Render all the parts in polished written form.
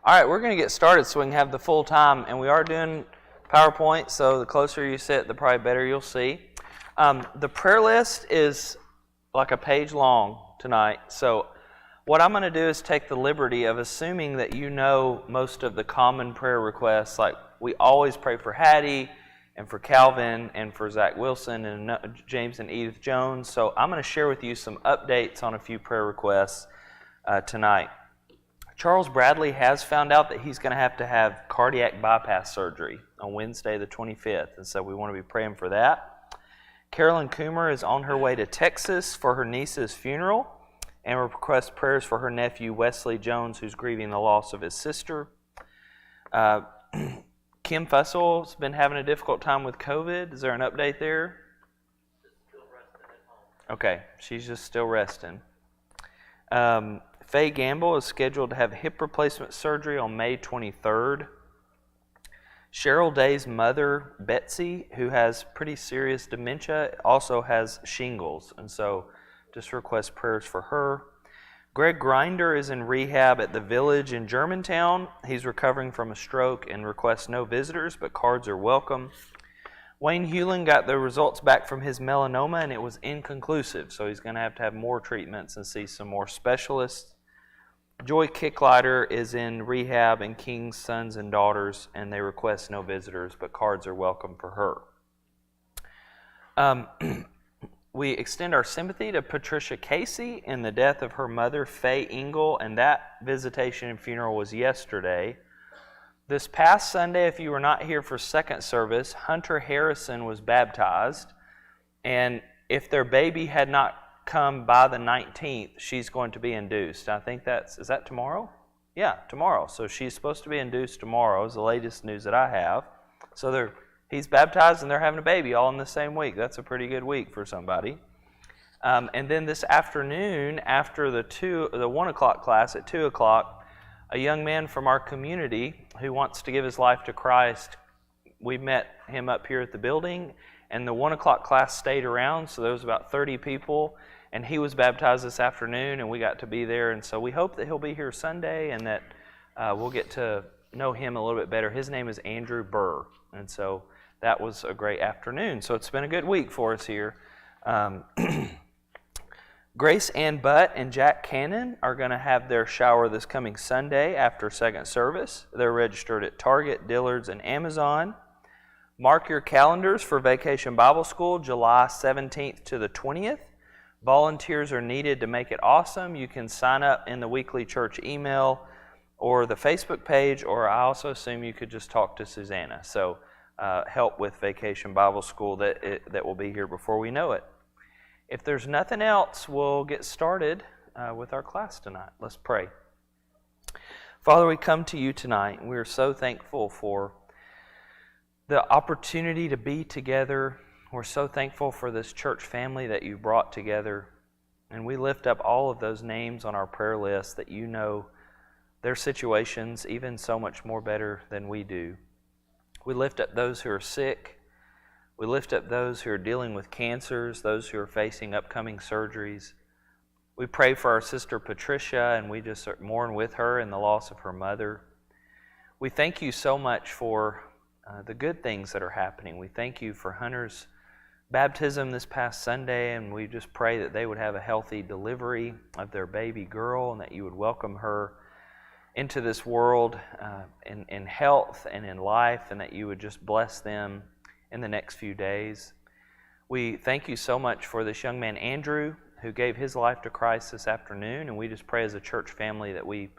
All right, we're going to get started so we can have the full time, and we are doing PowerPoint, so the closer you sit, the probably better you'll see. The prayer list is like a page long tonight, so what I'm going to do is take the liberty of assuming that you know most of the common prayer requests. Like we always pray for Hattie and for Calvin and for Zach Wilson and James and Edith Jones, so I'm going to share with you some updates on a few prayer requests tonight. Charles Bradley has found out that he's going to have cardiac bypass surgery on Wednesday the 25th, and so we want to be praying for that. Carolyn Coomer is on her way to Texas for her niece's funeral and requests prayers for her nephew Wesley Jones, who's grieving the loss of his sister. Kim Fussel's been having a difficult time with COVID. Is there an update there? Still resting at home. Okay, she's just still resting. Faye Gamble is scheduled to have hip replacement surgery on May 23rd. Cheryl Day's mother, Betsy, who has pretty serious dementia, also has shingles, and so just request prayers for her. Greg Grinder is in rehab at the Village in Germantown. He's recovering from a stroke and requests no visitors, but cards are welcome. Wayne Hewlin got the results back from his melanoma, and it was inconclusive, so he's going to have more treatments and see some more specialists. Joy Kicklighter is in rehab in King's Sons and Daughters, and they request no visitors, but cards are welcome for her. We extend our sympathy to Patricia Casey in the death of her mother, Faye Engel, and that visitation and funeral was yesterday. This past Sunday, if you were not here for second service, Hunter Harrison was baptized, and if their baby had not come by the 19th, she's going to be induced. I think is that tomorrow? Yeah, tomorrow. So she's supposed to be induced tomorrow is the latest news that I have. So he's baptized and they're having a baby all in the same week. That's a pretty good week for somebody. And then this afternoon, after the 1 o'clock class at 2 o'clock, a young man from our community who wants to give his life to Christ, we met him up here at the building, and the 1 o'clock class stayed around, so there was about 30 people, and he was baptized this afternoon, and we got to be there, and so we hope that he'll be here Sunday and that we'll get to know him a little bit better. His name is Andrew Burr, and so that was a great afternoon. So it's been a good week for us here. Grace Ann Butt and Jack Cannon are going to have their shower this coming Sunday after second service. They're registered at Target, Dillard's, and Amazon. Mark your calendars for Vacation Bible School, July 17th to the 20th. Volunteers are needed to make it awesome. You can sign up in the weekly church email or the Facebook page, or I also assume you could just talk to Susanna. So help with Vacation Bible School that will be here before we know it. If there's nothing else, we'll get started with our class tonight. Let's pray. Father, we come to you tonight, and we are so thankful for the opportunity to be together. We're so thankful for this church family that you brought together. And we lift up all of those names on our prayer list that you know their situations even so much more better than we do. We lift up those who are sick. We lift up those who are dealing with cancers, those who are facing upcoming surgeries. We pray for our sister Patricia, and we just mourn with her in the loss of her mother. We thank you so much for the good things that are happening. We thank you for Hunter's baptism this past Sunday, and we just pray that they would have a healthy delivery of their baby girl and that you would welcome her into this world in health and in life, and that you would just bless them in the next few days. We thank you so much for this young man, Andrew, who gave his life to Christ this afternoon, and we just pray as a church family that we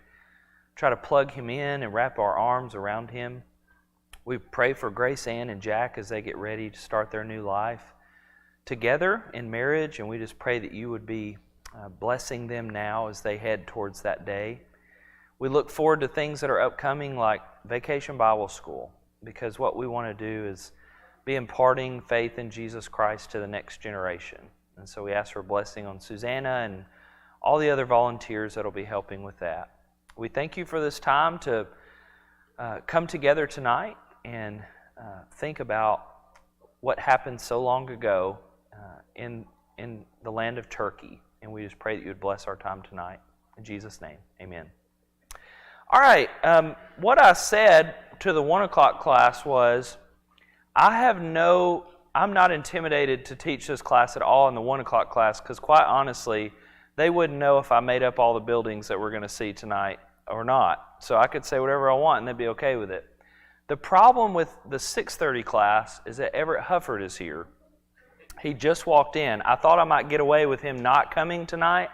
try to plug him in and wrap our arms around him. We pray for Grace Ann and Jack as they get ready to start their new life together in marriage, and we just pray that you would be blessing them now as they head towards that day. We look forward to things that are upcoming like Vacation Bible School, because what we want to do is be imparting faith in Jesus Christ to the next generation. And so we ask for a blessing on Susanna and all the other volunteers that will be helping with that. We thank you for this time to come together tonight and think about what happened so long ago in the land of Turkey. And we just pray that you would bless our time tonight. In Jesus' name, amen. All right, what I said to the 1 o'clock class was, I'm not intimidated to teach this class at all in the 1 o'clock class, because quite honestly, they wouldn't know if I made up all the buildings that we're going to see tonight or not. So I could say whatever I want and they'd be okay with it. The problem with the 6:30 class is that Everett Hufford is here. He just walked in. I thought I might get away with him not coming tonight,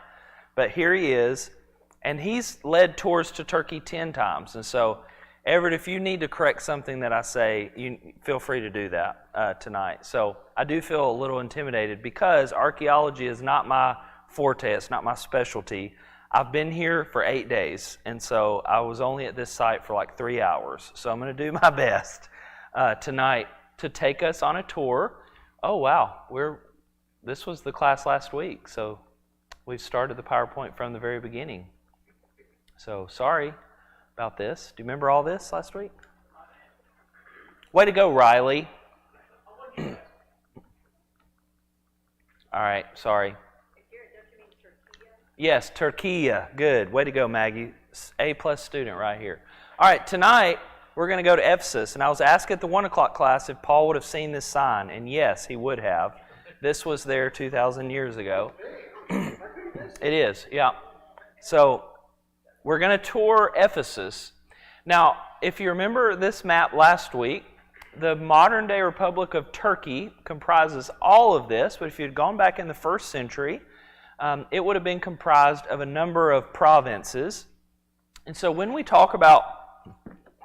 but here he is. And he's led tours to Turkey 10 times. And so, Everett, if you need to correct something that I say, you feel free to do that tonight. So I do feel a little intimidated because archaeology is not my forte. It's not my specialty. I've been here for 8 days, and so I was only at this site for like 3 hours. So I'm going to do my best tonight to take us on a tour. Oh, wow. This was the class last week, so we've started the PowerPoint from the very beginning. So sorry about this. Do you remember all this last week? Way to go, Riley. All right, sorry. Yes, Turkey. Good. Way to go, Maggie. A+ student right here. All right, tonight we're going to go to Ephesus. And I was asked at the 1 o'clock class if Paul would have seen this sign. And yes, he would have. This was there 2,000 years ago. It is, yeah. So we're going to tour Ephesus. Now, if you remember this map last week, the modern-day Republic of Turkey comprises all of this. But if you'd gone back in the 1st century, it would have been comprised of a number of provinces. And so when we're going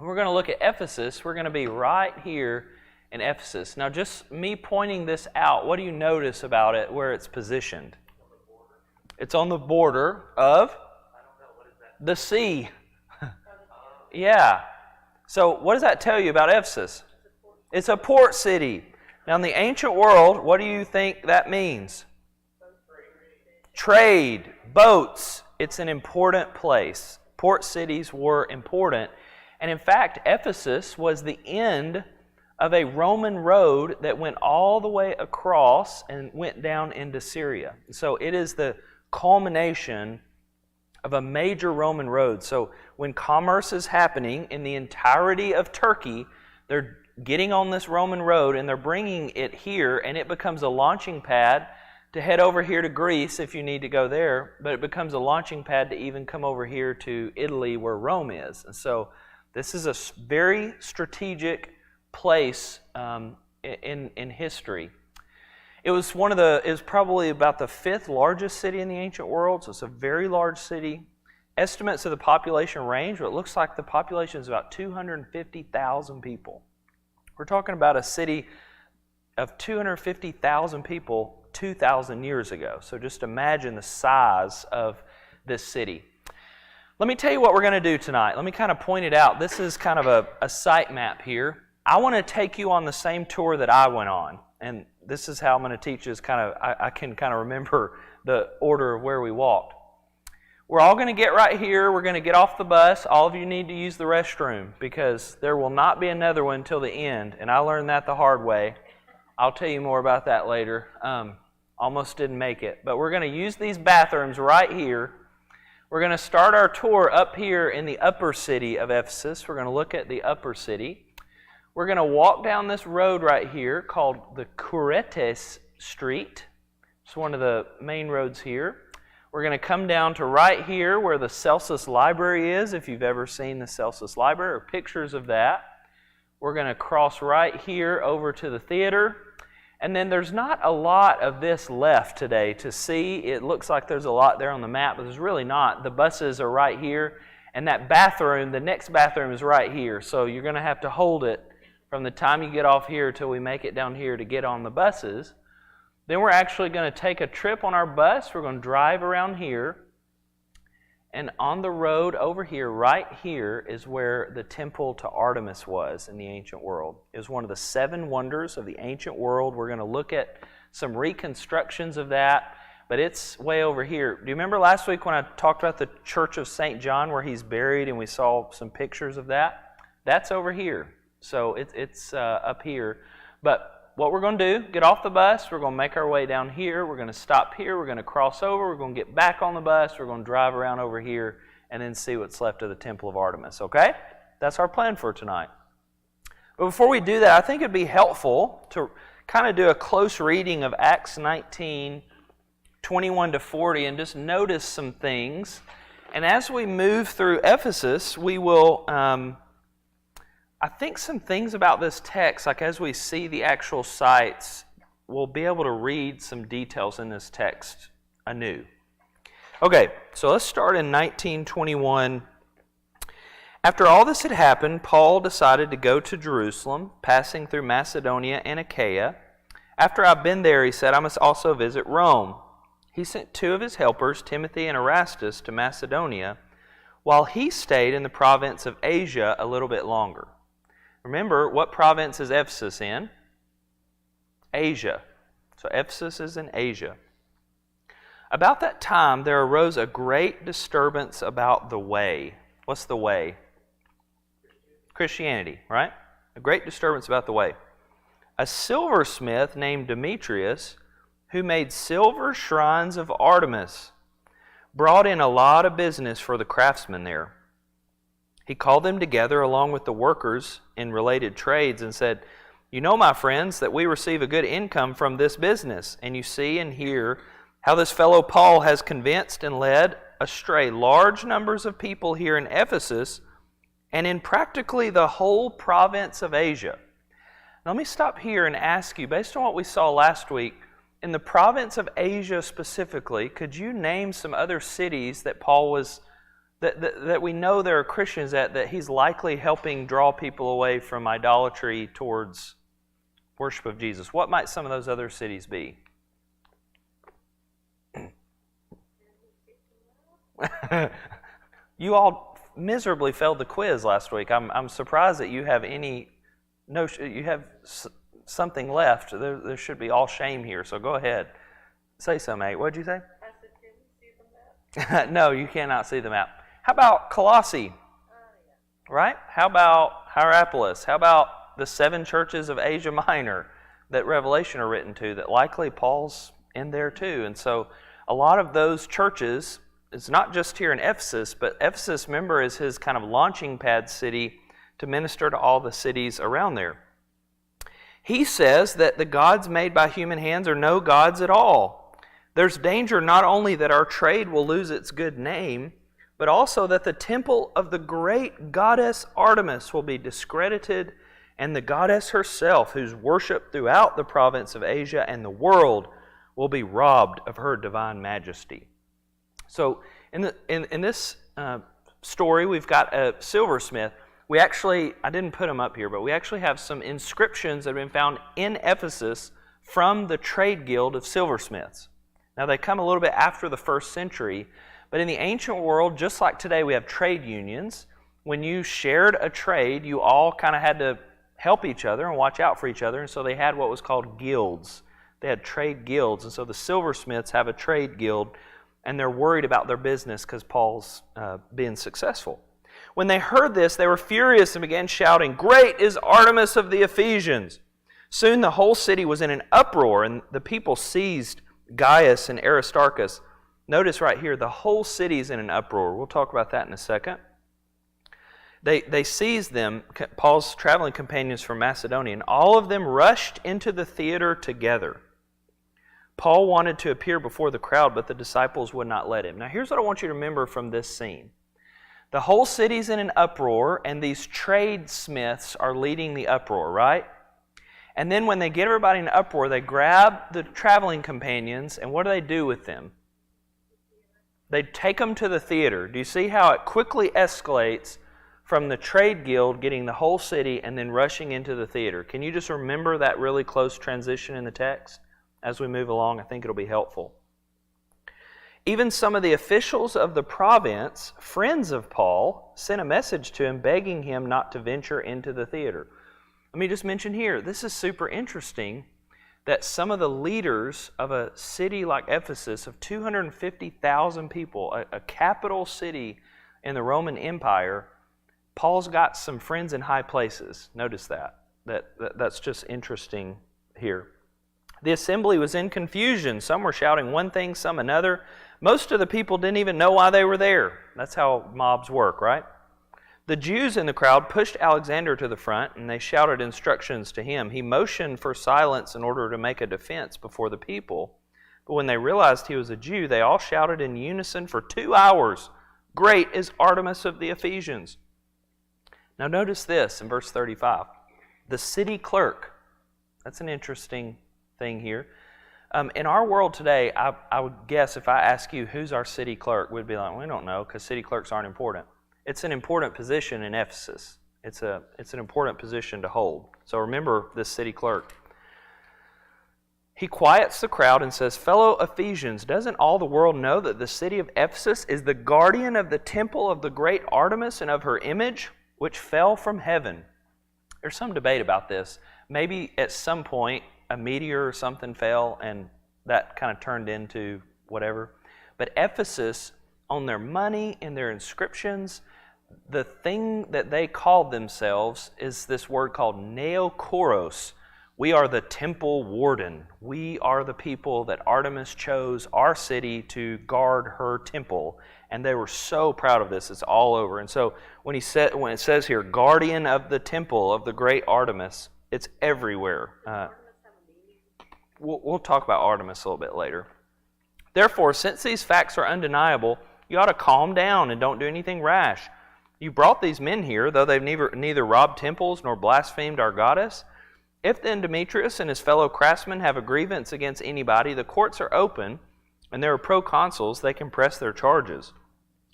to look at Ephesus, we're going to be right here in Ephesus. Now, just me pointing this out, what do you notice about it, where it's positioned? It's on the border of the sea. Yeah. So what does that tell you about Ephesus? It's a port city. Now, in the ancient world, what do you think that means? Trade, boats. It's an important place. Port cities were important. And in fact, Ephesus was the end of a Roman road that went all the way across and went down into Syria. So it is the culmination of a major Roman road. So when commerce is happening in the entirety of Turkey, they're getting on this Roman road and they're bringing it here, and it becomes a launching pad to head over here to Greece if you need to go there, but it becomes a launching pad to even come over here to Italy where Rome is. And so this is a very strategic place in history. It was probably about the 5th largest city in the ancient world, so it's a very large city. Estimates of the population range, but it looks like the population is about 250,000 people. We're talking about a city of 250,000 people 2,000 years ago. So just imagine the size of this city. Let me tell you what we're going to do tonight. Let me kind of point it out. This is kind of a site map here. I want to take you on the same tour that I went on. And this is how I'm going to teach you. I can kind of remember the order of where we walked. We're all going to get right here. We're going to get off the bus. All of you need to use the restroom because there will not be another one until the end. And I learned that the hard way. I'll tell you more about that later. Almost didn't make it. But we're going to use these bathrooms right here. We're going to start our tour up here in the upper city of Ephesus. We're going to look at the upper city. We're going to walk down this road right here called the Kuretes Street. It's one of the main roads here. We're going to come down to right here where the Celsus Library is, if you've ever seen the Celsus Library or pictures of that. We're going to cross right here over to the theater. And then there's not a lot of this left today to see. It looks like there's a lot there on the map, but there's really not. The buses are right here. And that bathroom, the next bathroom is right here. So you're going to have to hold it from the time you get off here till we make it down here to get on the buses. Then we're actually going to take a trip on our bus. We're going to drive around here. And on the road over here, right here, is where the temple to Artemis was in the ancient world. It was one of the 7 wonders of the ancient world. We're going to look at some reconstructions of that, but it's way over here. Do you remember last week when I talked about the Church of St. John where he's buried and we saw some pictures of that? That's over here. So it's up here. But what we're going to do, get off the bus, we're going to make our way down here, we're going to stop here, we're going to cross over, we're going to get back on the bus, we're going to drive around over here and then see what's left of the Temple of Artemis, okay? That's our plan for tonight. But before we do that, I think it'd be helpful to kind of do a close reading of Acts 19, 21 to 40, and just notice some things. And as we move through Ephesus, we will, I think some things about this text, like as we see the actual sites, we'll be able to read some details in this text anew. Okay, so let's start in 1921. After all this had happened, Paul decided to go to Jerusalem, passing through Macedonia and Achaia. After I've been there, he said, I must also visit Rome. He sent 2 of his helpers, Timothy and Erastus, to Macedonia, while he stayed in the province of Asia a little bit longer. Remember, what province is Ephesus in? Asia. So Ephesus is in Asia. About that time, there arose a great disturbance about the way. What's the way? Christianity, right? A great disturbance about the way. A silversmith named Demetrius, who made silver shrines of Artemis, brought in a lot of business for the craftsmen there. He called them together along with the workers in related trades and said, You know, my friends, that we receive a good income from this business, and you see and hear how this fellow Paul has convinced and led astray large numbers of people here in Ephesus and in practically the whole province of Asia. Now, let me stop here and ask you, based on what we saw last week, in the province of Asia specifically, could you name some other cities that Paul was, that we know there are Christians at, that he's likely helping draw people away from idolatry towards worship of Jesus? What might some of those other cities be? You all miserably failed the quiz last week. I'm surprised that you have you have something left. There should be all shame here, so go ahead. Say so, mate. What did you say? I said, can you see the map? No, you cannot see the map. How about Colossae? Yeah. Right? How about Hierapolis? How about the 7 churches of Asia Minor that Revelation are written to, that likely Paul's in there too? And so a lot of those churches, it's not just here in Ephesus, but Ephesus, remember, is his kind of launching pad city to minister to all the cities around there. He says that the gods made by human hands are no gods at all. There's danger not only that our trade will lose its good name, but also that the temple of the great goddess Artemis will be discredited, and the goddess herself, who's worshipped throughout the province of Asia and the world, will be robbed of her divine majesty. So in this story, we've got a silversmith. I didn't put them up here, but we actually have some inscriptions that have been found in Ephesus from the trade guild of silversmiths. Now, they come a little bit after the 1st century, but in the ancient world, just like today, we have trade unions. When you shared a trade, you all kind of had to help each other and watch out for each other, and so they had what was called guilds. They had trade guilds, and so the silversmiths have a trade guild, and they're worried about their business because Paul's being successful. When they heard this, they were furious and began shouting, "Great is Artemis of the Ephesians!" Soon the whole city was in an uproar, and the people seized Gaius and Aristarchus. Notice right here, the whole city is in an uproar. We'll talk about that in a second. They seized them, Paul's traveling companions from Macedonia, and all of them rushed into the theater together. Paul wanted to appear before the crowd, but the disciples would not let him. Now here's what I want you to remember from this scene. The whole city's in an uproar, and these tradesmiths are leading the uproar, right? And then when they get everybody in an uproar, they grab the traveling companions, and what do they do with them? They take them to the theater. Do you see how it quickly escalates from the trade guild getting the whole city and then rushing into the theater? Can you just remember that really close transition in the text? As we move along, I think it'll be helpful. Even some of the officials of the province, friends of Paul, sent a message to him begging him not to venture into the theater. Let me just mention here, this is super interesting that some of the leaders of a city like Ephesus of 250,000 people, a capital city in the Roman Empire, Paul's got some friends in high places. Notice that. That's just interesting here. The assembly was in confusion. Some were shouting one thing, some another. Most of the people didn't even know why they were there. That's how mobs work, right? The Jews in the crowd pushed Alexander to the front, and they shouted instructions to him. He motioned for silence in order to make a defense before the people. But when they realized he was a Jew, they all shouted in unison for 2 hours, "Great is Artemis of the Ephesians." Now notice this in verse 35. The city clerk. That's an interesting thing here. In our world today, I would guess if I ask you, who's our city clerk, we'd be like, we don't know, because city clerks aren't important. It's an important position in Ephesus. It's an important position to hold. So remember this city clerk. He quiets the crowd and says, "Fellow Ephesians, doesn't all the world know that the city of Ephesus is the guardian of the temple of the great Artemis and of her image, which fell from heaven?" There's some debate about this. Maybe at some point a meteor or something fell and that kind of turned into whatever. But Ephesus, on their money and their inscriptions, the thing that they called themselves is this word called neokoros. We are the temple warden. We are the people that Artemis chose our city to guard her temple. And they were so proud of this. It's all over. And so when it says here, guardian of the temple of the great Artemis, it's everywhere. We'll talk about Artemis a little bit later. Therefore, since these facts are undeniable, you ought to calm down and don't do anything rash. You brought these men here, though they've neither robbed temples nor blasphemed our goddess. If then Demetrius and his fellow craftsmen have a grievance against anybody, the courts are open, and there are proconsuls, they can press their charges.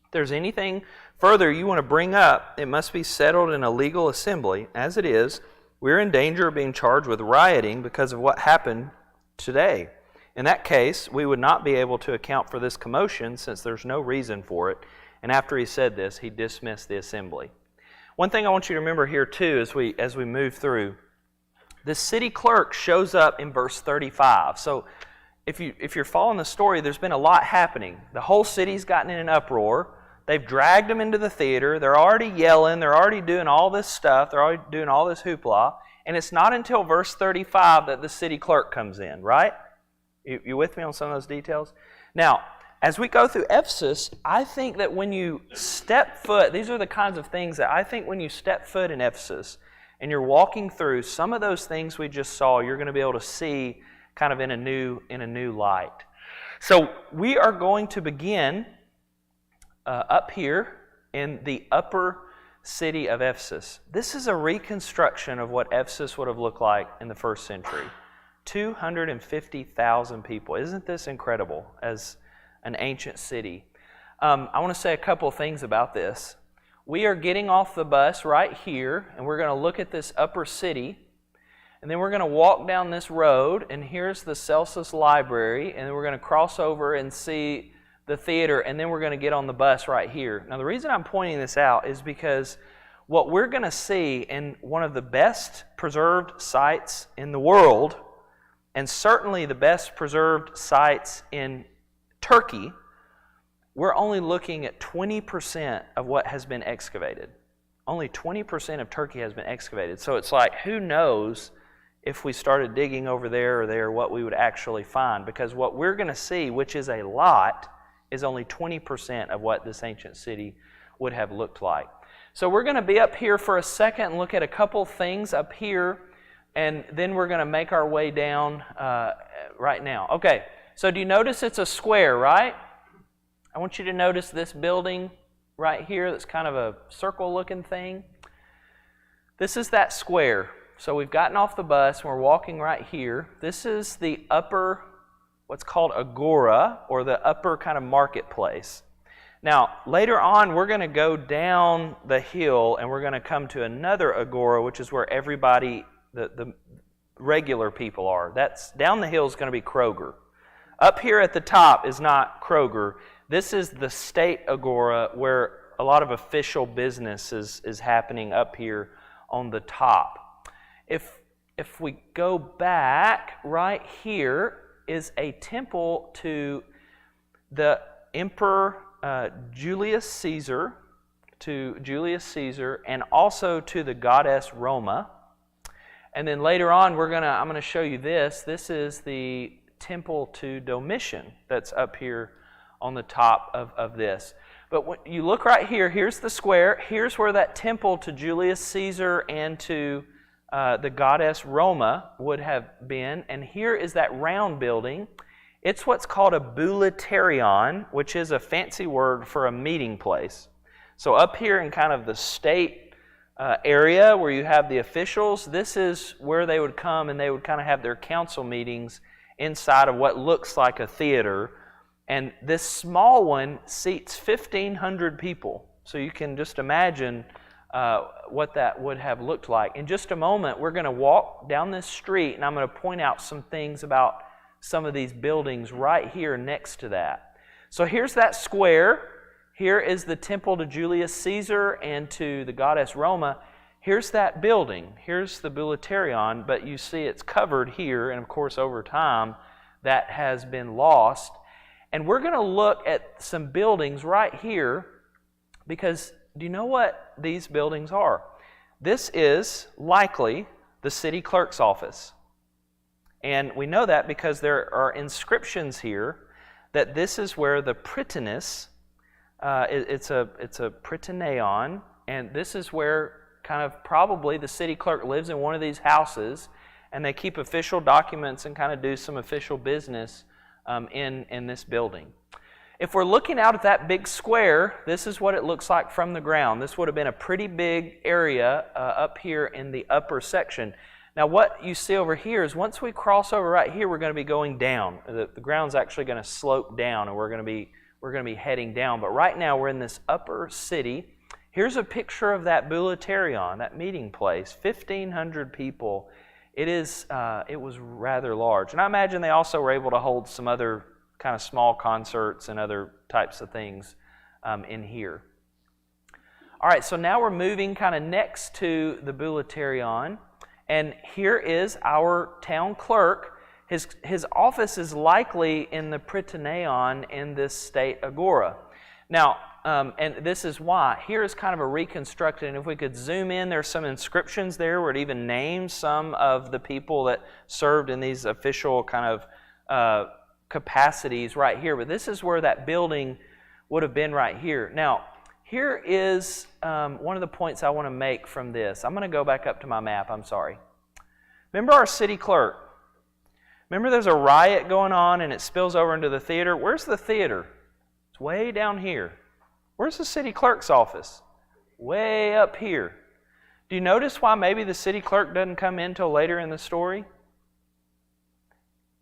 If there's anything further you want to bring up, it must be settled in a legal assembly. As it is, we're in danger of being charged with rioting because of what happened today. In that case, we would not be able to account for this commotion since there's no reason for it. And after he said this, he dismissed the assembly. One thing I want you to remember here too as we move through, the city clerk shows up in verse 35. So if you're following the story, there's been a lot happening. The whole city's gotten in an uproar. They've dragged him into the theater. They're already yelling. They're already doing all this stuff. They're already doing all this hoopla. And it's not until verse 35 that the city clerk comes in, right? You with me on some of those details? Now, as we go through Ephesus, I think that when you step foot, these are the kinds of things that I think when you step foot in Ephesus and you're walking through, some of those things we just saw, you're going to be able to see kind of in a new light. So we are going to begin up here in the upper city of Ephesus. This is a reconstruction of what Ephesus would have looked like in the first century. 250,000 people. Isn't this incredible as an ancient city? I want to say a couple of things about this. We are getting off the bus right here, and we're going to look at this upper city, and then we're going to walk down this road, and here's the Celsus Library, and then we're going to cross over and see the theater, and then we're going to get on the bus right here. Now, the reason I'm pointing this out is because what we're going to see in one of the best preserved sites in the world, and certainly the best preserved sites in Turkey, we're only looking at 20% of what has been excavated. Only 20% of Turkey has been excavated. So it's like, who knows if we started digging over there or there what we would actually find, because what we're going to see, which is a lot, is only 20% of what this ancient city would have looked like. So we're going to be up here for a second and look at a couple things up here, and then we're going to make our way down right now. Okay, so do you notice it's a square, right? I want you to notice this building right here that's kind of a circle-looking thing. This is that square. So we've gotten off the bus and we're walking right here. This is the upper, what's called agora, or the upper kind of marketplace. Now, later on, we're going to go down the hill and we're going to come to another agora, which is where everybody, the regular people are. That's down the hill is going to be Kroger. Up here at the top is not Kroger. This is the state agora where a lot of official business is happening up here on the top. If we go back, right here is a temple to the Emperor Julius Caesar, and also to the Goddess Roma. And then later on, I'm going to show you this. This is the temple to Domitian that's up here on the top of this. But when you look right here, here's the square. Here's where that temple to Julius Caesar and to the goddess Roma would have been. And here is that round building. It's what's called a boulaterion, which is a fancy word for a meeting place. So up here in kind of the state area where you have the officials, this is where they would come and they would kind of have their council meetings inside of what looks like a theater. And this small one seats 1,500 people. So you can just imagine what that would have looked like. In just a moment, we're going to walk down this street, and I'm going to point out some things about some of these buildings right here next to that. So here's that square. Here is the temple to Julius Caesar and to the goddess Roma. Here's that building. Here's the boulaterion, but you see it's covered here, and of course over time that has been lost. And we're going to look at some buildings right here because do you know what these buildings are? This is likely the city clerk's office. And we know that because there are inscriptions here that this is where the Prytanis, it's a Prytaneon, and this is where kind of probably the city clerk lives in one of these houses, and they keep official documents and kind of do some official business in this building. If we're looking out at that big square, this is what it looks like from the ground. This would have been a pretty big area up here in the upper section. Now what you see over here is once we cross over right here, we're going to be going down. The ground's actually going to slope down, and we're going to be heading down. But right now we're in this upper city. Here's a picture of that boulaterion, that meeting place, 1,500 people. It was rather large. And I imagine they also were able to hold some other kind of small concerts and other types of things in here. All right, so now we're moving kind of next to the boulaterion. And here is our town clerk. His office is likely in the Prytaneon in this state agora. Now, and this is why. Here is kind of a reconstructed, and if we could zoom in, there's some inscriptions there where it even names some of the people that served in these official kind of capacities right here. But this is where that building would have been right here. Now, here is one of the points I want to make from this. I'm going to go back up to my map, I'm sorry. Remember our city clerk? Remember there's a riot going on and it spills over into the theater? Where's the theater? It's way down here. Where's the city clerk's office? Way up here. Do you notice why maybe the city clerk doesn't come in till later in the story?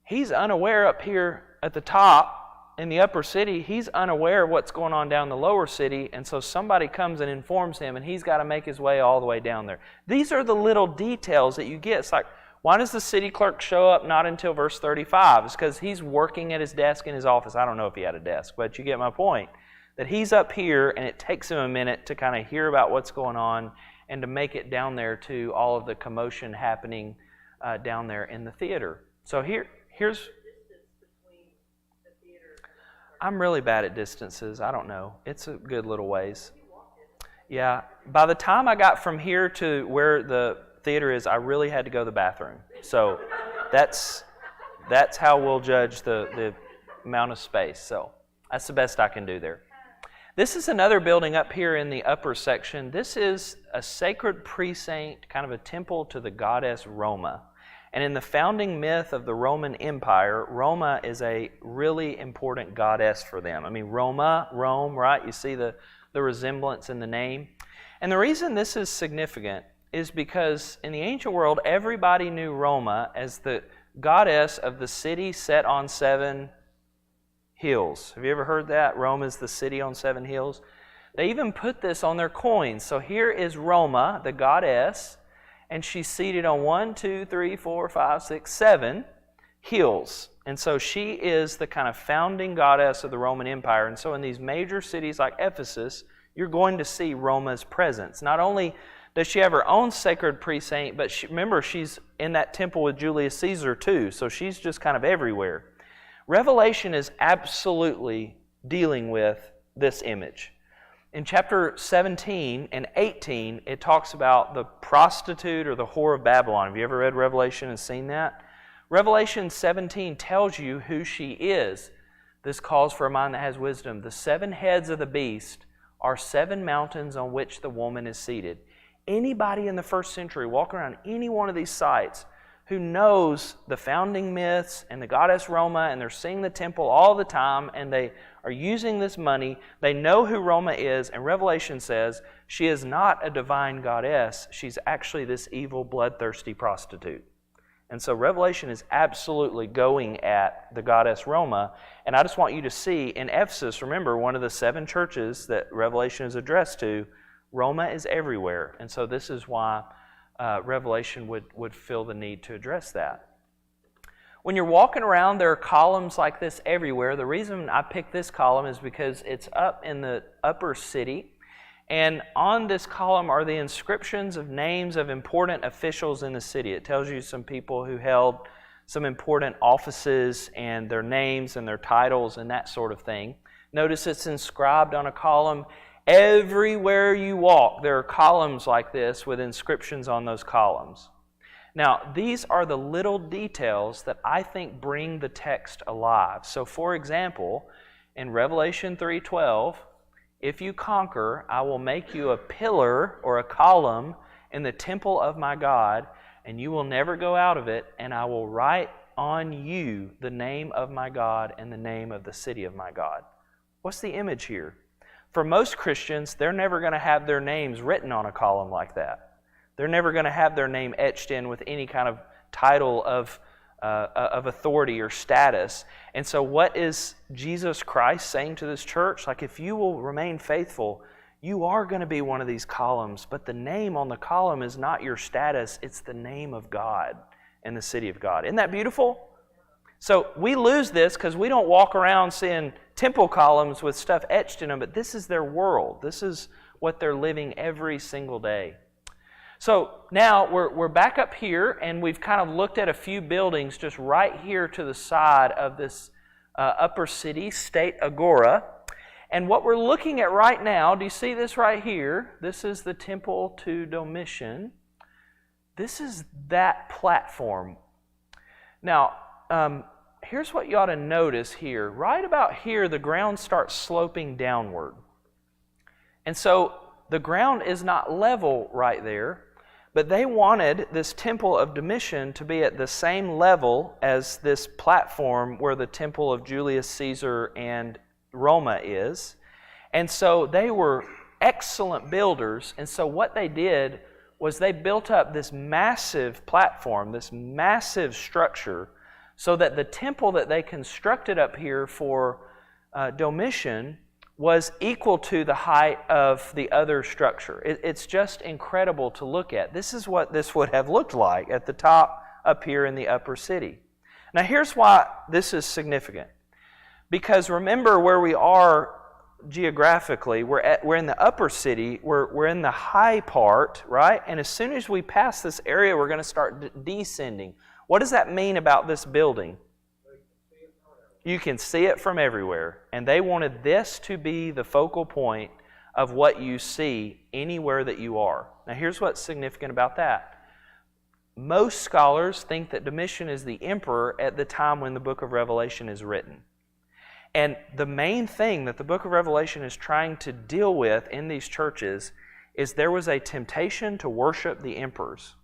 He's unaware up here at the top in the upper city. He's unaware of what's going on down the lower city, and so somebody comes and informs him, and he's got to make his way all the way down there. These are the little details that you get. It's like, why does the city clerk show up not until verse 35? It's because he's working at his desk in his office. I don't know if he had a desk, but you get my point. That he's up here, and it takes him a minute to kind of hear about what's going on and to make it down there to all of the commotion happening down there in the theater. So here's... I'm really bad at distances. I don't know. It's a good little ways. Yeah. By the time I got from here to where the theater is, I really had to go to the bathroom. So that's how we'll judge the amount of space. So that's the best I can do there. This is another building up here in the upper section. This is a sacred precinct, kind of a temple to the goddess Roma. And in the founding myth of the Roman Empire, Roma is a really important goddess for them. I mean, Rome, right? You see the resemblance in the name. And the reason this is significant is because in the ancient world, everybody knew Roma as the goddess of the city set on 7 hills. Have you ever heard that? Rome is the city on 7 hills. They even put this on their coins. So here is Roma, the goddess, and she's seated on 1, 2, 3, 4, 5, 6, 7 hills. And so she is the kind of founding goddess of the Roman Empire. And so in these major cities like Ephesus, you're going to see Roma's presence. Not only does she have her own sacred precinct, but remember, she's in that temple with Julius Caesar too. So she's just kind of everywhere. Revelation is absolutely dealing with this image. In chapter 17 and 18, it talks about the prostitute or the whore of Babylon. Have you ever read Revelation and seen that? Revelation 17 tells you who she is. This calls for a mind that has wisdom. The 7 heads of the beast are 7 mountains on which the woman is seated. Anybody in the first century walking around any one of these sites who knows the founding myths and the Goddess Roma, and they're seeing the temple all the time, and they are using this money, they know who Roma is, and Revelation says she is not a divine goddess, she's actually this evil, bloodthirsty prostitute. And so Revelation is absolutely going at the Goddess Roma, and I just want you to see in Ephesus, remember, one of the 7 churches that Revelation is addressed to, Roma is everywhere, and so this is why Revelation would feel the need to address that. When you're walking around, there are columns like this everywhere. The reason I picked this column is because it's up in the upper city, and on this column are the inscriptions of names of important officials in the city. It tells you some people who held some important offices and their names and their titles and that sort of thing. Notice it's inscribed on a column. Everywhere you walk, there are columns like this with inscriptions on those columns. Now, these are the little details that I think bring the text alive. So, for example, in Revelation 3:12, if you conquer, I will make you a pillar or a column in the temple of my God, and you will never go out of it, and I will write on you the name of my God and the name of the city of my God. What's the image here? For most Christians, they're never going to have their names written on a column like that. They're never going to have their name etched in with any kind of title of authority or status. And so what is Jesus Christ saying to this church? Like, if you will remain faithful, you are going to be one of these columns, but the name on the column is not your status, it's the name of God and the city of God. Isn't that beautiful? So we lose this because we don't walk around seeing temple columns with stuff etched in them, but this is their world. This is what they're living every single day. So now we're back up here, and we've kind of looked at a few buildings just right here to the side of this upper city, State Agora. And what we're looking at right now, do you see this right here? This is the Temple to Domitian. This is that platform. Now, here's what you ought to notice here. Right about here, the ground starts sloping downward. And so the ground is not level right there, but they wanted this temple of Domitian to be at the same level as this platform where the temple of Julius Caesar and Roma is. And so they were excellent builders, and so what they did was they built up this massive platform, this massive structure, so that the temple that they constructed up here for Domitian was equal to the height of the other structure. It's just incredible to look at. This is what this would have looked like at the top up here in the upper city. Now here's why this is significant. Because remember where we are geographically, we're in the upper city, we're in the high part, right? And as soon as we pass this area, we're going to start descending. What does that mean about this building? You can see it from everywhere. And they wanted this to be the focal point of what you see anywhere that you are. Now here's what's significant about that. Most scholars think that Domitian is the emperor at the time when the book of Revelation is written. And the main thing that the book of Revelation is trying to deal with in these churches is there was a temptation to worship the emperors.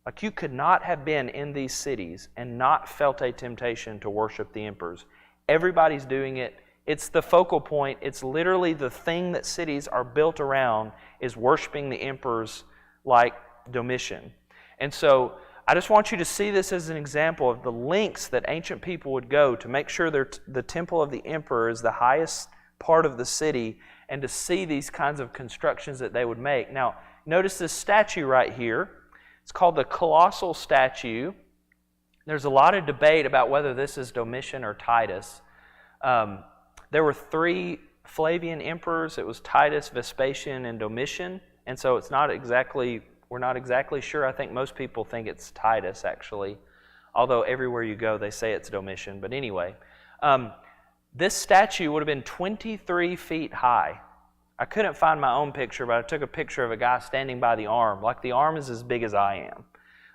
Like, you could not have been in these cities and not felt a temptation to worship the emperors. Everybody's doing it. It's the focal point. It's literally the thing that cities are built around, is worshiping the emperors like Domitian. And so I just want you to see this as an example of the lengths that ancient people would go to make sure the temple of the emperor is the highest part of the city, and to see these kinds of constructions that they would make. Now, notice this statue right here. It's called the Colossal Statue. There's a lot of debate about whether this is Domitian or Titus. There were 3 Flavian emperors. It was Titus, Vespasian, and Domitian. And so we're not exactly sure. I think most people think it's Titus, actually. Although everywhere you go, they say it's Domitian. But anyway, this statue would have been 23 feet high. I couldn't find my own picture, but I took a picture of a guy standing by the arm. Like, the arm is as big as I am.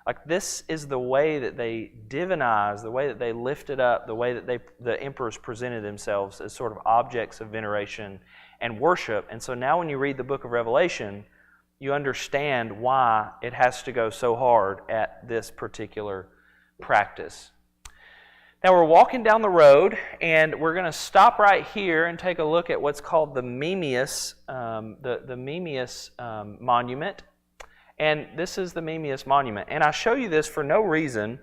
Like, this is the way that they divinized, the way that they lifted up, the way that the emperors presented themselves as sort of objects of veneration and worship. And so now when you read the book of Revelation, you understand why it has to go so hard at this particular practice. Now we're walking down the road, and we're going to stop right here and take a look at what's called the Memmius, the Memmius monument. And this is the Memmius monument. And I show you this for no reason.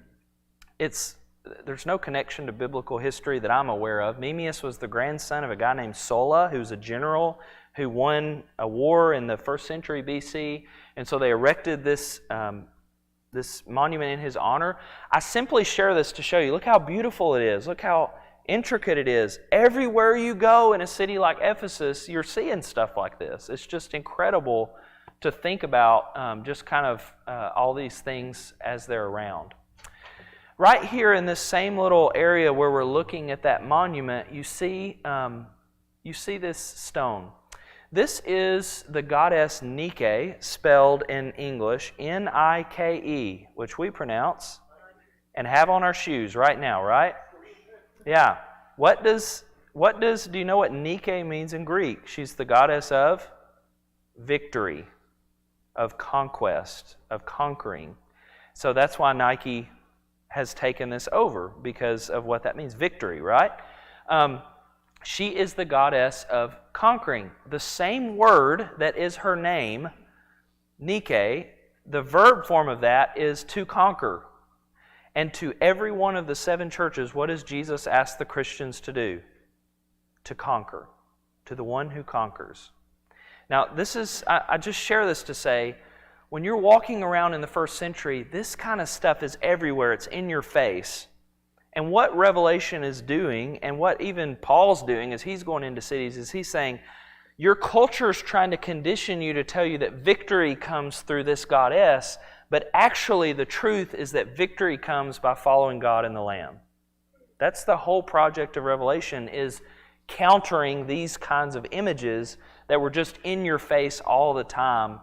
There's no connection to biblical history that I'm aware of. Memmius was the grandson of a guy named Sulla, who's a general who won a war in the 1st century BC. And so they erected this monument in his honor. I simply share this to show you, look how beautiful it is. Look how intricate it is. Everywhere you go in a city like Ephesus, you're seeing stuff like this. It's just incredible to think about just kind of all these things as they're around. Right here in this same little area where we're looking at that monument, you see this stone. This is the goddess Nike, spelled in English Nike, which we pronounce and have on our shoes right now, right? Yeah. Do you know what Nike means in Greek? She's the goddess of victory, of conquest, of conquering. So that's why Nike has taken this over, because of what that means, victory, right? She is the goddess of conquering. The same word that is her name, Nike, the verb form of that is to conquer. And to every one of the 7 churches, what does Jesus ask the Christians to do? To conquer. To the one who conquers. Now, I just share this to say, when you're walking around in the 1st century, this kind of stuff is everywhere. It's in your face. And what Revelation is doing, and what even Paul's doing as he's going into cities, is he's saying, your culture's trying to condition you to tell you that victory comes through this goddess, but actually the truth is that victory comes by following God and the Lamb. That's the whole project of Revelation, is countering these kinds of images that were just in your face all the time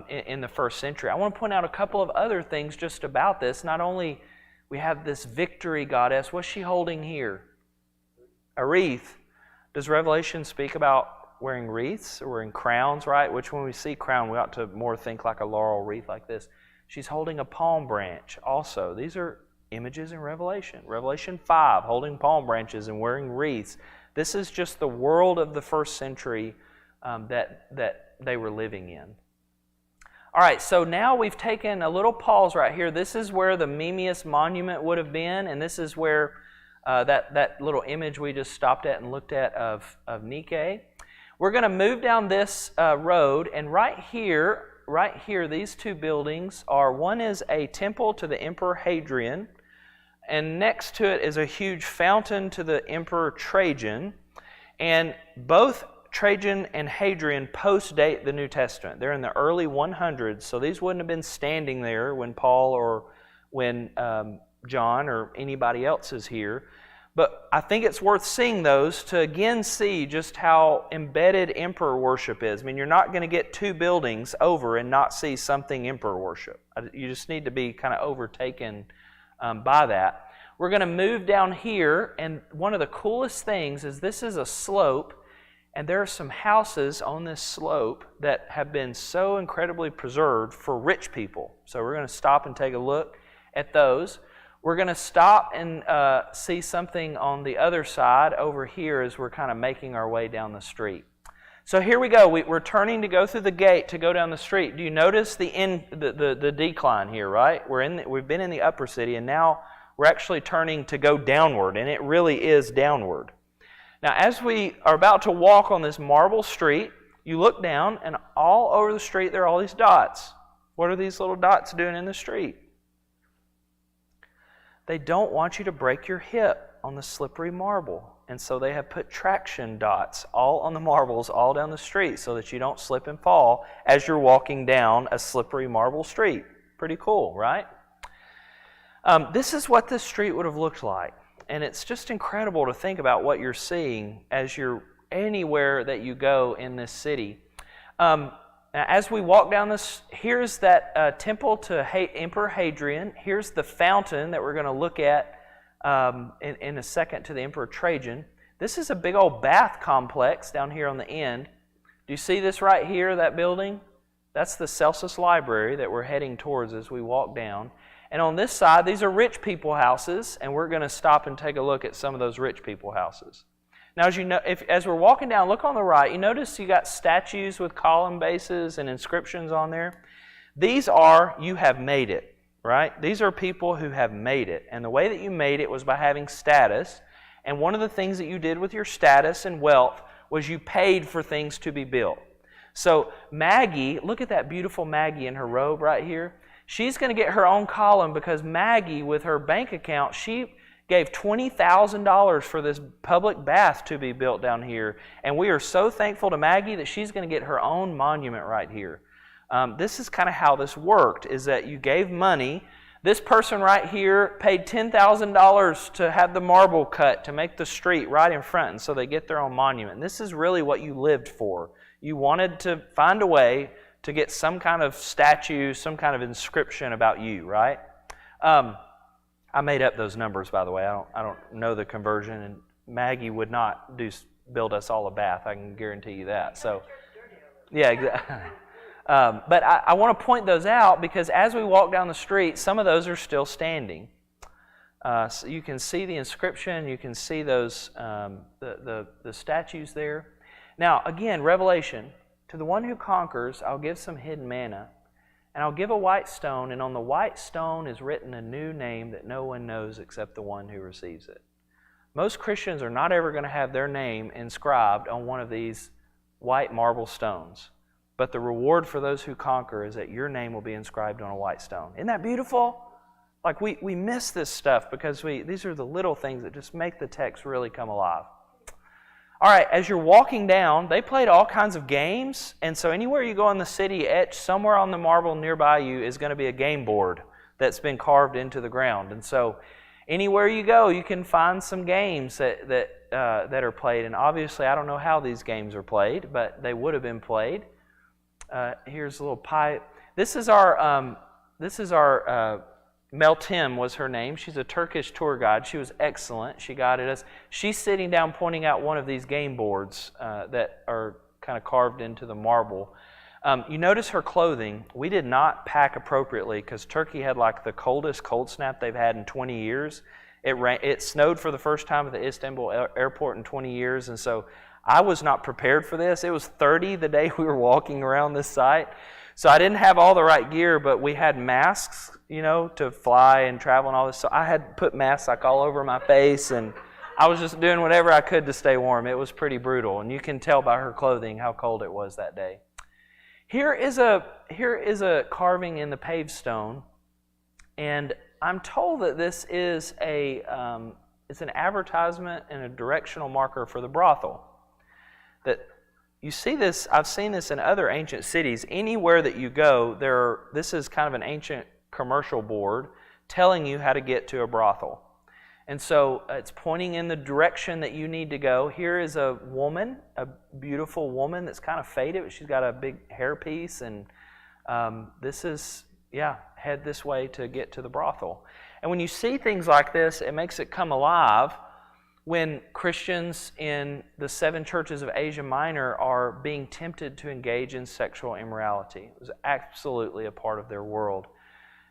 in the 1st century. I want to point out a couple of other things just about this. Not only we have this victory goddess, what's she holding here? A wreath. Does Revelation speak about wearing wreaths or wearing crowns, right? Which when we see crown, we ought to more think like a laurel wreath like this. She's holding a palm branch also. These are images in Revelation. Revelation 5, holding palm branches and wearing wreaths. This is just the world of the 1st century that they were living in. All right, so now we've taken a little pause right here. This is where the Memmius monument would have been, and this is where that little image we just stopped at and looked at of Nike. We're going to move down this road, and right here, these 2 buildings are, one is a temple to the Emperor Hadrian, and next to it is a huge fountain to the Emperor Trajan, and both Trajan and Hadrian post-date the New Testament. They're in the early 100s, so these wouldn't have been standing there when Paul or when John or anybody else is here. But I think it's worth seeing those to again see just how embedded emperor worship is. I mean, you're not going to get 2 buildings over and not see something emperor worship. You just need to be kind of overtaken by that. We're going to move down here, and one of the coolest things is this is a slope, and there are some houses on this slope that have been so incredibly preserved for rich people. So we're going to stop and take a look at those. We're going to stop and see something on the other side over here as we're kind of making our way down the street. So here we go. We're turning to go through the gate to go down the street. Do you notice the decline here, right? We've been in the upper city, and now we're actually turning to go downward, and it really is downward. Now, as we are about to walk on this marble street, you look down, and all over the street there are all these dots. What are these little dots doing in the street? They don't want you to break your hip on the slippery marble. And so they have put traction dots all on the marbles all down the street so that you don't slip and fall as you're walking down a slippery marble street. Pretty cool, right? This is what this street would have looked like. And it's just incredible to think about what you're seeing as you're anywhere that you go in this city. And Now, as we walk down this, here's that temple to Emperor Hadrian. Here's the fountain that we're going to look at in a second to the Emperor Trajan. This is a big old bath complex down here on the end. Do you see this right here, that building? That's the Celsus Library that we're heading towards as we walk down. And on this side, these are rich people houses, and we're going to stop and take a look at some of those rich people houses. Now, as you know, as we're walking down, look on the right. You notice you got statues with column bases and inscriptions on there. These are, you have made it, right? These are people who have made it. And the way that you made it was by having status. And one of the things that you did with your status and wealth was you paid for things to be built. So Maggie, look at that beautiful Maggie in her robe right here. She's going to get her own column because Maggie, with her bank account, she gave $20,000 for this public bath to be built down here. And we are so thankful to Maggie that she's going to get her own monument right here. This is kind of how this worked, is that you gave money. This person right here paid $10,000 to have the marble cut to make the street right in front, and so they get their own monument. And this is really what you lived for. You wanted to find a way to get some kind of statue, some kind of inscription about you, right? I made up those numbers, by the way. I don't know the conversion, and Maggie would not build us all a bath. I can guarantee you that. So, yeah, exactly. But I want to point those out because as we walk down the street, some of those are still standing. So you can see the inscription. You can see those the statues there. Now, again, Revelation. To the one who conquers, I'll give some hidden manna. And I'll give a white stone, and on the white stone is written a new name that no one knows except the one who receives it. Most Christians are not ever going to have their name inscribed on one of these white marble stones. But the reward for those who conquer is that your name will be inscribed on a white stone. Isn't that beautiful? Like we miss this stuff because these are the little things that just make the text really come alive. All right, as you're walking down, they played all kinds of games, and so anywhere you go in the city, etched somewhere on the marble nearby you is going to be a game board that's been carved into the ground. And so anywhere you go, you can find some games that are played. And obviously, I don't know how these games are played, but they would have been played. Here's a little pipe. This is our Meltem was her name. She's a Turkish tour guide. She was excellent. She guided us. She's sitting down pointing out one of these game boards that are kind of carved into the marble. You notice her clothing. We did not pack appropriately because Turkey had like the coldest cold snap they've had in 20 years. It snowed for the first time at the Istanbul airport in 20 years, and so I was not prepared for this. It was 30 the day we were walking around this site. So I didn't have all the right gear, but we had masks, to fly and travel and all this. So I had put masks like all over my face, and I was just doing whatever I could to stay warm. It was pretty brutal, and you can tell by her clothing how cold it was that day. Here is a carving in the paved stone, and I'm told that this is it's an advertisement and a directional marker for the brothel. That you see this, I've seen this in other ancient cities. Anywhere that you go, this is kind of an ancient commercial board telling you how to get to a brothel. And so it's pointing in the direction that you need to go. Here is a woman, a beautiful woman that's kind of faded, but she's got a big hairpiece, and head this way to get to the brothel. And when you see things like this, it makes it come alive when Christians in the 7 churches of Asia Minor are being tempted to engage in sexual immorality. It was absolutely a part of their world.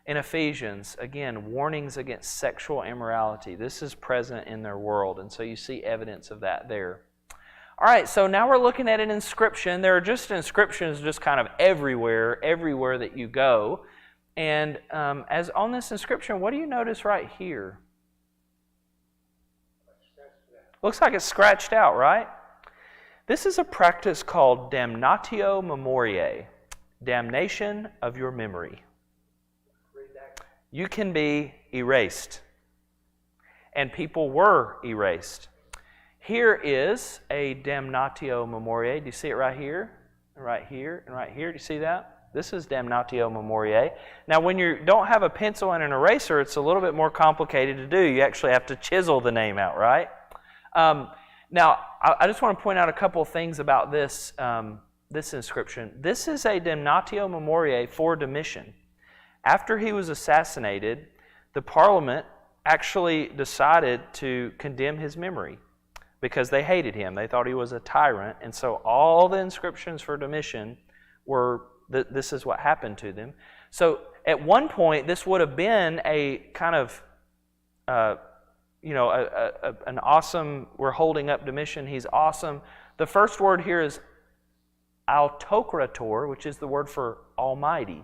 In Ephesians, again, warnings against sexual immorality. This is present in their world, and so you see evidence of that there. All right, so now we're looking at an inscription. There are just inscriptions just kind of everywhere that you go. And as on this inscription, what do you notice right here? Looks like it's scratched out, right? This is a practice called damnatio memoriae, damnation of your memory. You can be erased, and people were erased. Here is a damnatio memoriae. Do you see it right here, and right here, and right here? Do you see that? This is damnatio memoriae. Now, when you don't have a pencil and an eraser, it's a little bit more complicated to do. You actually have to chisel the name out, right? Now, I just want to point out a couple of things about this this inscription. This is a damnatio memoriae for Domitian. After he was assassinated, the Parliament actually decided to condemn his memory because they hated him. They thought he was a tyrant, and so all the inscriptions for Domitian were, this is what happened to them. So at one point, this would have been a kind of, an awesome, we're holding up Domitian, he's awesome. The first word here is autocrator, which is the word for almighty.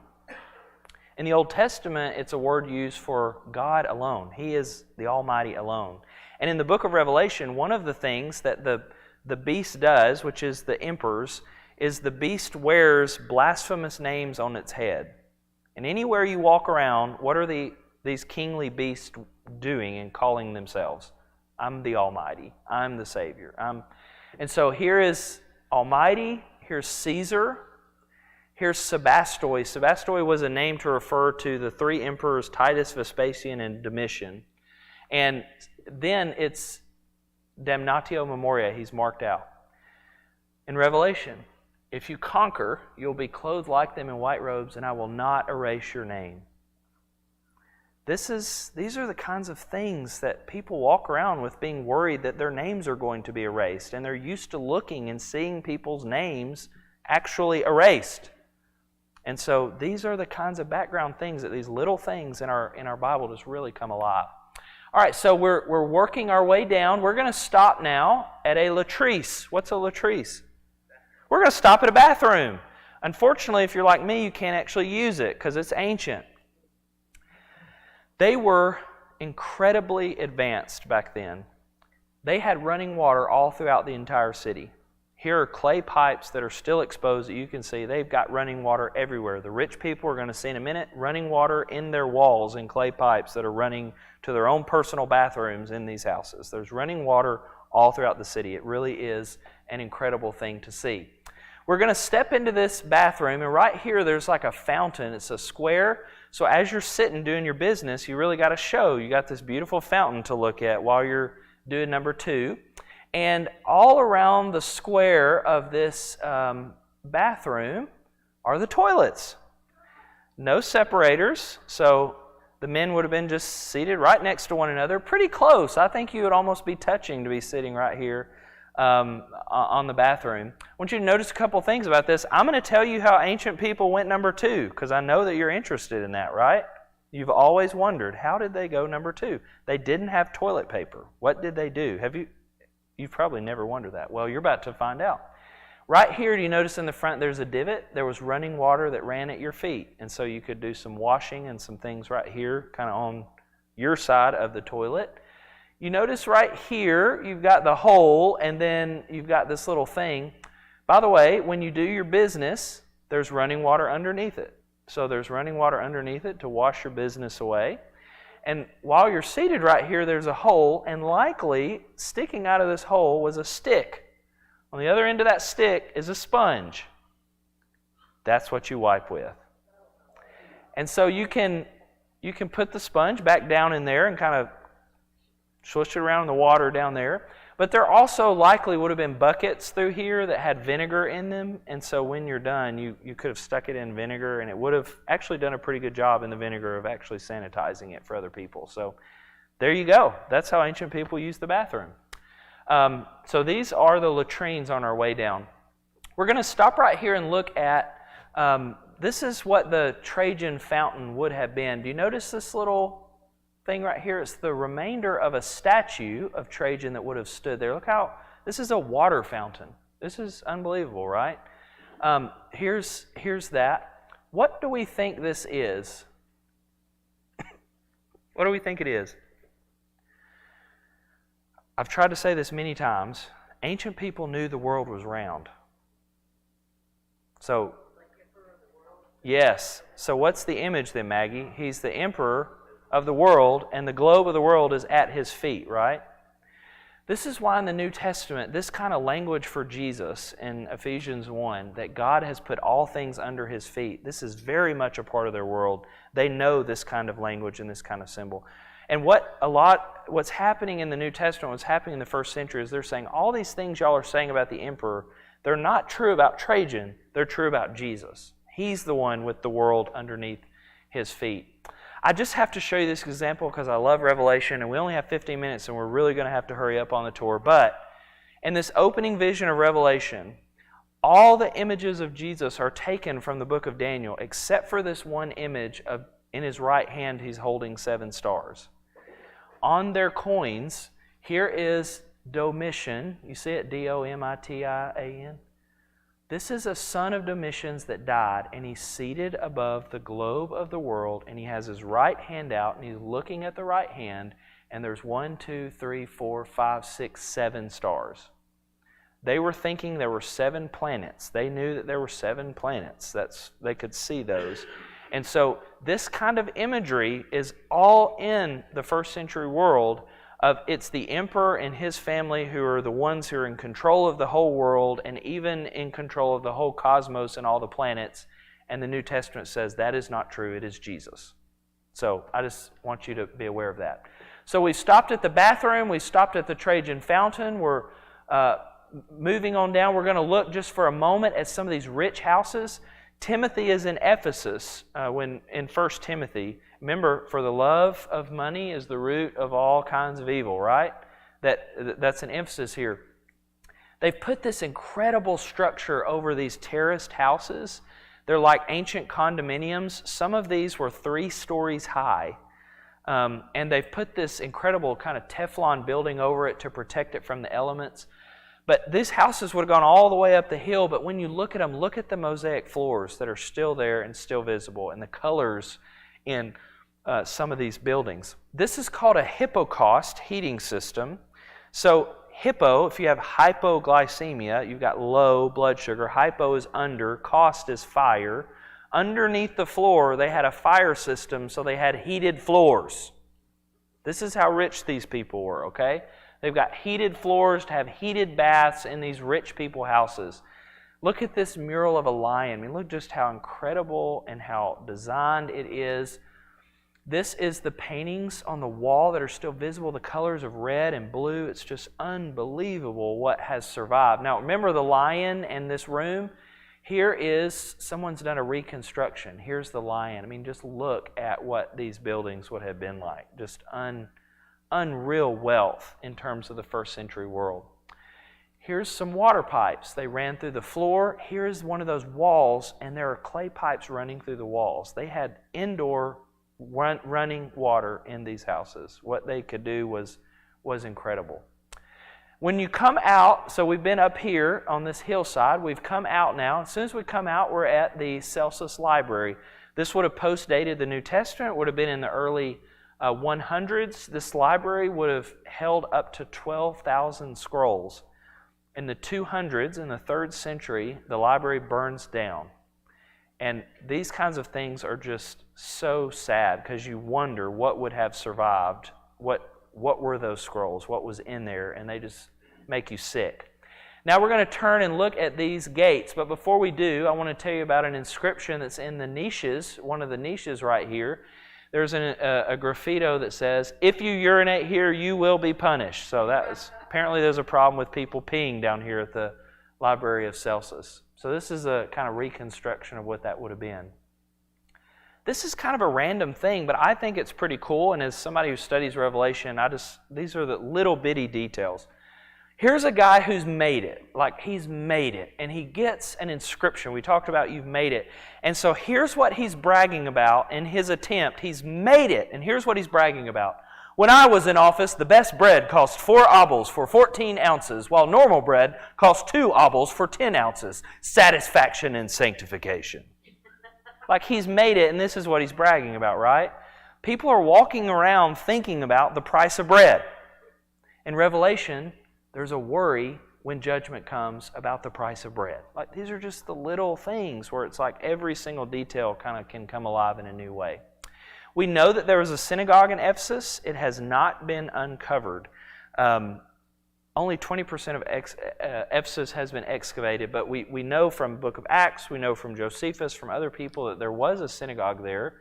In the Old Testament, it's a word used for God alone. He is the Almighty alone. And in the book of Revelation, one of the things that the beast does, which is the emperors, is the beast wears blasphemous names on its head. And anywhere you walk around, what are these kingly beasts doing and calling themselves? I'm the Almighty. I'm the Savior. And so here is Almighty. Here's Caesar. Here's Sebastoi. Sebastoi was a name to refer to the three emperors, Titus, Vespasian, and Domitian. And then it's damnatio memoriae. He's marked out. In Revelation, if you conquer, you'll be clothed like them in white robes, and I will not erase your name. These are the kinds of things that people walk around with, being worried that their names are going to be erased. And they're used to looking and seeing people's names actually erased. And so these are the kinds of background things that these little things in our Bible just really come alive. All right, so we're working our way down. We're going to stop now at a latrice. What's a latrice? We're going to stop at a bathroom. Unfortunately, if you're like me, you can't actually use it because it's ancient. They were incredibly advanced back then. They had running water all throughout the entire city. Here are clay pipes that are still exposed that you can see. They've got running water everywhere. The rich people, we're going to see in a minute, running water in their walls in clay pipes that are running to their own personal bathrooms in these houses. There's running water all throughout the city. It really is an incredible thing to see. We're going to step into this bathroom, and right here there's like a fountain. It's a square. So as you're sitting doing your business, you really got to show. You got this beautiful fountain to look at while you're doing number 2. And all around the square of this bathroom are the toilets. No separators, so the men would have been just seated right next to one another, pretty close. I think you would almost be touching to be sitting right here on the bathroom. I want you to notice a couple things about this. I'm going to tell you how ancient people went number 2, because I know that you're interested in that, right? You've always wondered, how did they go number 2? They didn't have toilet paper. What did they do? You've probably never wondered that. Well, you're about to find out. Right here, do you notice in the front there's a divot? There was running water that ran at your feet. And so you could do some washing and some things right here, kind of on your side of the toilet. You notice right here, you've got the hole, and then you've got this little thing. By the way, when you do your business, there's running water underneath it. So there's running water underneath it to wash your business away. And while you're seated right here, there's a hole, and likely sticking out of this hole was a stick. On the other end of that stick is a sponge. That's what you wipe with. And so you can put the sponge back down in there and kind of swish it around in the water down there. But there also likely would have been buckets through here that had vinegar in them. And so when you're done, you could have stuck it in vinegar, and it would have actually done a pretty good job in the vinegar of actually sanitizing it for other people. So there you go. That's how ancient people used the bathroom. So these are the latrines on our way down. We're going to stop right here and look at, this is what the Trajan Fountain would have been. Do you notice this little thing right here? It's the remainder of a statue of Trajan that would have stood there. Look how, this is a water fountain. This is unbelievable, right? Here's that. What do we think this is? What do we think it is? I've tried to say this many times. Ancient people knew the world was round. So, yes. So what's the image then, Maggie? He's the emperor of the world, and the globe of the world is at his feet, right? This is why in the New Testament, this kind of language for Jesus in Ephesians 1, that God has put all things under his feet, this is very much a part of their world. They know this kind of language and this kind of symbol. And what's happening in the New Testament, what's happening in the first century is they're saying all these things y'all are saying about the emperor, They're not true about Trajan. They're true about Jesus. He's the one with the world underneath his feet. I just have to show you this example because I love Revelation, and we only have 15 minutes, and we're really going to have to hurry up on the tour. But in this opening vision of Revelation, all the images of Jesus are taken from the book of Daniel, except for this one image of in his right hand he's holding 7 stars. On their coins, here is Domitian. You see it? Domitian. This is a son of Domitian's that died, and he's seated above the globe of the world, and he has his right hand out, and he's looking at the right hand, and there's 1, 2, 3, 4, 5, 6, 7 stars. They were thinking there were 7 planets. They knew that there were 7 planets. They could see those. And so this kind of imagery is all in the first century world of it's the emperor and his family who are the ones who are in control of the whole world and even in control of the whole cosmos and all the planets. And the New Testament says that is not true. It is Jesus. So I just want you to be aware of that. So we stopped at the bathroom. We stopped at the Trajan Fountain. We're moving on down. We're going to look just for a moment at some of these rich houses. Timothy is in Ephesus when in 1 Timothy. Remember, for the love of money is the root of all kinds of evil, right? That's an emphasis here. They've put this incredible structure over these terraced houses. They're like ancient condominiums. Some of these were 3 stories high. And they've put this incredible kind of Teflon building over it to protect it from the elements. But these houses would have gone all the way up the hill, but when you look at them, look at the mosaic floors that are still there and still visible, and the colors in some of these buildings. This is called a hypocaust heating system. So hypo, if you have hypoglycemia, you've got low blood sugar. Hypo is under, caust is fire. Underneath the floor, they had a fire system, so they had heated floors. This is how rich these people were, okay? They've got heated floors to have heated baths in these rich people houses. Look at this mural of a lion. I mean, look just how incredible and how designed it is. This is the paintings on the wall that are still visible, the colors of red and blue. It's just unbelievable what has survived. Now, remember the lion in this room? Here is, someone's done a reconstruction. Here's the lion. I mean, just look at what these buildings would have been like. Just unreal wealth in terms of the first century world. Here's some water pipes. They ran through the floor. Here's one of those walls, and there are clay pipes running through the walls. They had indoor running water in these houses. What they could do was incredible. When you come out, so we've been up here on this hillside. We've come out now. As soon as we come out, we're at the Celsus Library. This would have post-dated the New Testament. It would have been in the early 100s. This library would have held up to 12,000 scrolls. In the 200s, in the 3rd century, the library burns down. And these kinds of things are just so sad because you wonder what would have survived. What were those scrolls? What was in there? And they just make you sick. Now we're going to turn and look at these gates. But before we do, I want to tell you about an inscription that's in the niches, one of the niches right here. There's a graffito that says, "If you urinate here, you will be punished." So apparently there's a problem with people peeing down here at the Library of Celsus. So this is a kind of reconstruction of what that would have been. This is kind of a random thing, but I think it's pretty cool. And as somebody who studies Revelation, these are the little bitty details. Here's a guy who's made it. Like, he's made it. And he gets an inscription. We talked about you've made it. And so here's what he's bragging about in his attempt. He's made it. And here's what he's bragging about. "When I was in office, the best bread cost 4 obols for 14 ounces, while normal bread cost 2 obols for 10 ounces. Satisfaction and sanctification." Like, he's made it, and this is what he's bragging about, right? People are walking around thinking about the price of bread. In Revelation, there's a worry when judgment comes about the price of bread. Like, these are just the little things where it's like every single detail kind of can come alive in a new way. We know that there was a synagogue in Ephesus. It has not been uncovered. Only 20% of Ephesus has been excavated, but we know from the book of Acts, we know from Josephus, from other people, that there was a synagogue there.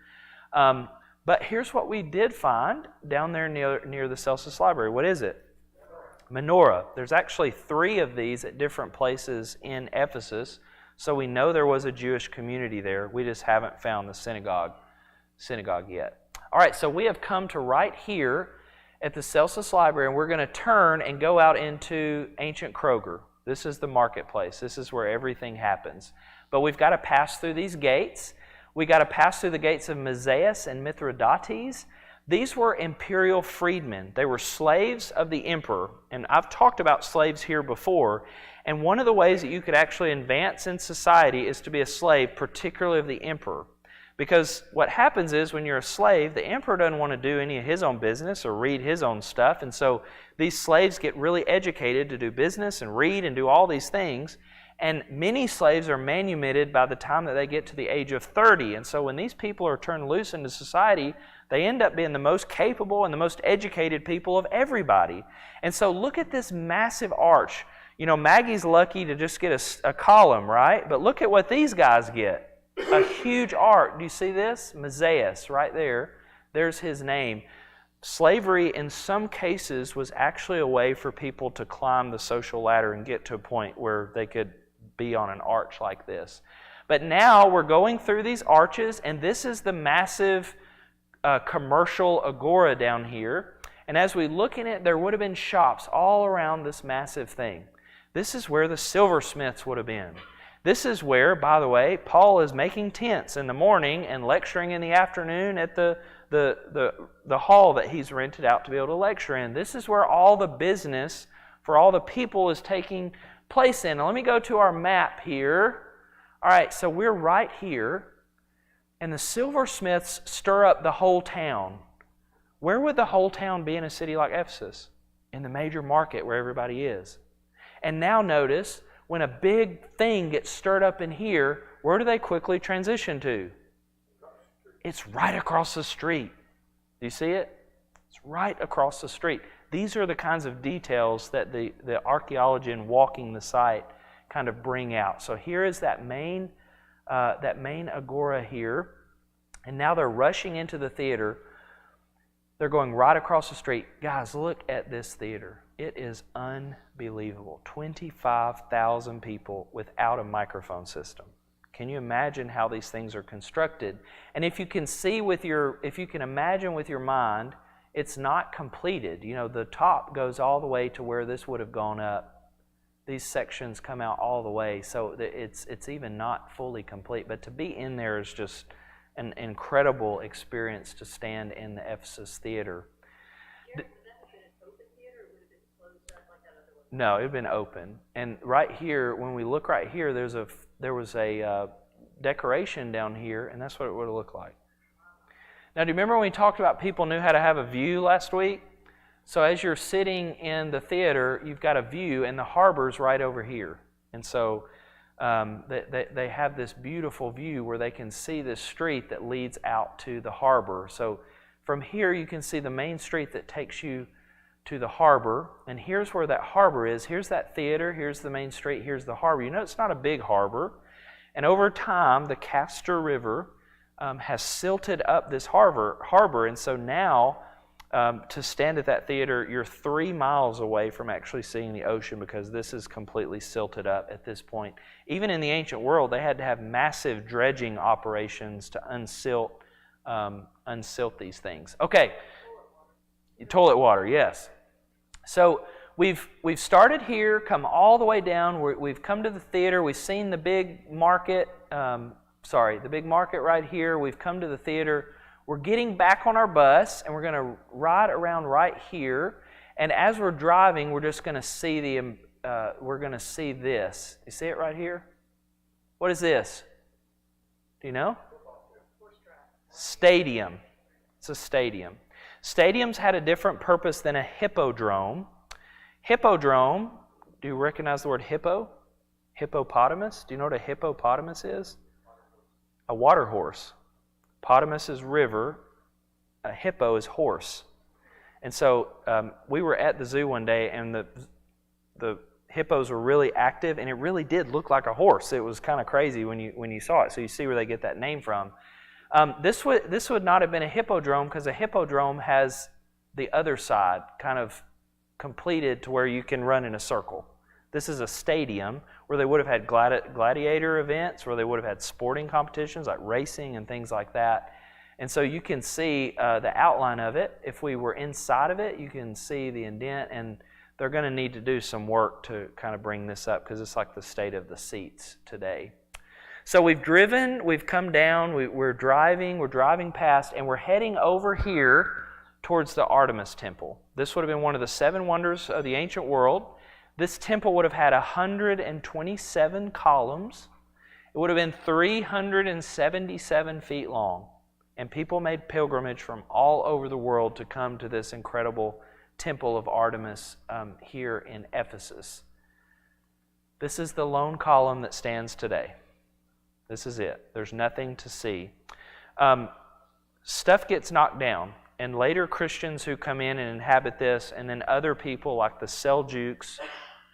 But here's what we did find down there near the Celsus Library. What is it? Menorah. There's actually 3 of these at different places in Ephesus, so we know there was a Jewish community there. We just haven't found the synagogue yet. All right, so we have come to right here at the Celsus Library, and we're going to turn and go out into ancient Kroger. This is the marketplace. This is where everything happens. But we've got to pass through these gates. We got to pass through the gates of Mazaeus and Mithridates. These were imperial freedmen. They were slaves of the emperor. And I've talked about slaves here before. And one of the ways that you could actually advance in society is to be a slave, particularly of the emperor. Because what happens is when you're a slave, the emperor doesn't want to do any of his own business or read his own stuff. And so these slaves get really educated to do business and read and do all these things. And many slaves are manumitted by the time that they get to the age of 30. And so when these people are turned loose into society, they end up being the most capable and the most educated people of everybody. And so look at this massive arch. You know, Maggie's lucky to just get a column, right? But look at what these guys get. A huge arch. Do you see this? Mazaeus, right there. There's his name. Slavery, in some cases, was actually a way for people to climb the social ladder and get to a point where they could be on an arch like this. But now we're going through these arches, and this is the massive commercial agora down here. And as we look in it, there would have been shops all around this massive thing. This is where the silversmiths would have been. This is where, by the way, Paul is making tents in the morning and lecturing in the afternoon at the hall that he's rented out to be able to lecture in. This is where all the business for all the people is taking place in. Now, let me go to our map here. All right, so we're right here, and the silversmiths stir up the whole town. Where would the whole town be in a city like Ephesus? In the major market where everybody is. And now notice, when a big thing gets stirred up in here, where do they quickly transition to? It's right across the street. Do you see it? It's right across the street. These are the kinds of details that the archaeology in walking the site kind of bring out. So here is that main agora here, and now they're rushing into the theater. They're going right across the street. Guys, look at this theater. It is unbelievable. 25,000 people without a microphone system. Can you imagine how these things are constructed? And if you can imagine with your mind, it's not completed. You know, the top goes all the way to where this would have gone up. These sections come out all the way, so it's even not fully complete. But to be in there is just an incredible experience to stand in the Ephesus theater. No, it had been open. And right here, when we look right here, there was a decoration down here, and that's what it would have looked like. Now, do you remember when we talked about people knew how to have a view last week? So as you're sitting in the theater, you've got a view, and the harbor's right over here. And so they have this beautiful view where they can see this street that leads out to the harbor. So from here, you can see the main street that takes you to the harbor, and here's where that harbor is. Here's that theater, here's the main street, here's the harbor. You know, it's not a big harbor, and over time, the Castor River has silted up this harbor, and so now, to stand at that theater, you're 3 miles away from actually seeing the ocean because this is completely silted up at this point. Even in the ancient world, they had to have massive dredging operations to unsilt these things. Okay. Toilet water, yes. So we've started here, come all the way down. We've come to the theater. We've seen the big market. The big market right here. We've come to the theater. We're getting back on our bus, and we're going to ride around right here. And as we're driving, we're just going to see this. You see it right here? What is this? Do you know? Stadium. It's a stadium. Stadiums had a different purpose than a hippodrome. Hippodrome, do you recognize the word hippo? Hippopotamus? Do you know what a hippopotamus is? A water horse. Potamus is river. A hippo is horse. And so we were at the zoo one day, and the hippos were really active, and it really did look like a horse. It was kind of crazy when you saw it. So you see where they get that name from. This would not have been a hippodrome because a hippodrome has the other side kind of completed to where you can run in a circle. This is a stadium where they would have had gladiator events, where they would have had sporting competitions like racing and things like that. And so you can see the outline of it. If we were inside of it, you can see the indent, and they're going to need to do some work to kind of bring this up because it's like the state of the seats today. So we've driven, we've come down, we're driving past, and we're heading over here towards the Artemis Temple. This would have been one of the 7 wonders of the ancient world. This temple would have had 127 columns. It would have been 377 feet long. And people made pilgrimage from all over the world to come to this incredible temple of Artemis here in Ephesus. This is the lone column that stands today. This is it. There's nothing to see. Stuff gets knocked down. And later Christians who come in and inhabit this, and then other people like the Seljuks,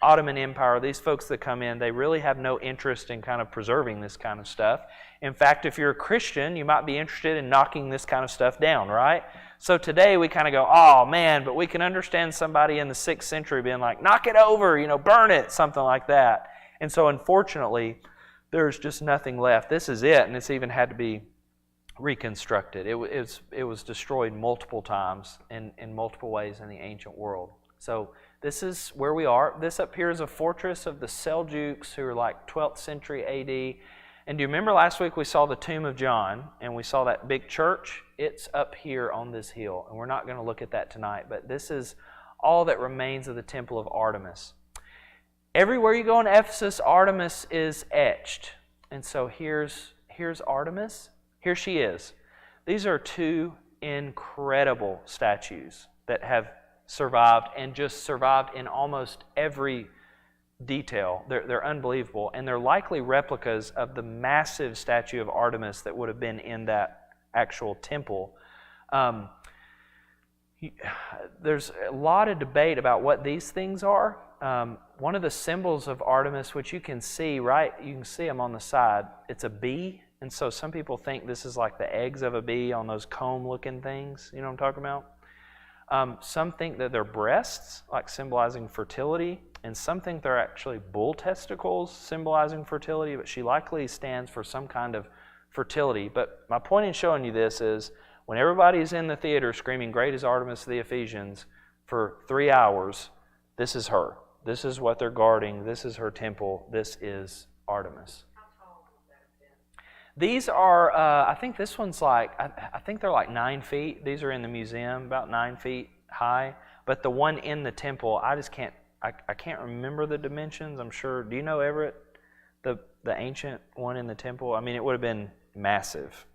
Ottoman Empire, these folks that come in, they really have no interest in kind of preserving this kind of stuff. In fact, if you're a Christian, you might be interested in knocking this kind of stuff down, right? So today we kind of go, oh man, but we can understand somebody in the 6th century being like, knock it over, burn it, something like that. And so unfortunately, there's just nothing left. This is it, and it's even had to be reconstructed. It was destroyed multiple times in multiple ways in the ancient world. So this is where we are. This up here is a fortress of the Seljuks, who are like 12th century AD. And do you remember last week we saw the tomb of John, and we saw that big church? It's up here on this hill, and we're not going to look at that tonight, but this is all that remains of the temple of Artemis. Everywhere you go in Ephesus, Artemis is etched. And so here's Artemis. Here she is. These are 2 incredible statues that have survived, and just survived in almost every detail. They're unbelievable, and they're likely replicas of the massive statue of Artemis that would have been in that actual temple. There's a lot of debate about what these things are. One of the symbols of Artemis, which you can see, right? You can see them on the side. It's a bee, and so some people think this is like the eggs of a bee on those comb-looking things. You know what I'm talking about? Some think that they're breasts, like symbolizing fertility, and some think they're actually bull testicles, symbolizing fertility, but she likely stands for some kind of fertility. But my point in showing you this is, when everybody's in the theater screaming, "Great is Artemis of the Ephesians," for 3 hours, this is her. This is what they're guarding. This is her temple. This is Artemis. How tall would that have been? These are, I think this one's like, I think they're like 9 feet. These are in the museum, about 9 feet high. But the one in the temple, I can't remember the dimensions. I'm sure, do you know, Everett, the ancient one in the temple? I mean, it would have been massive.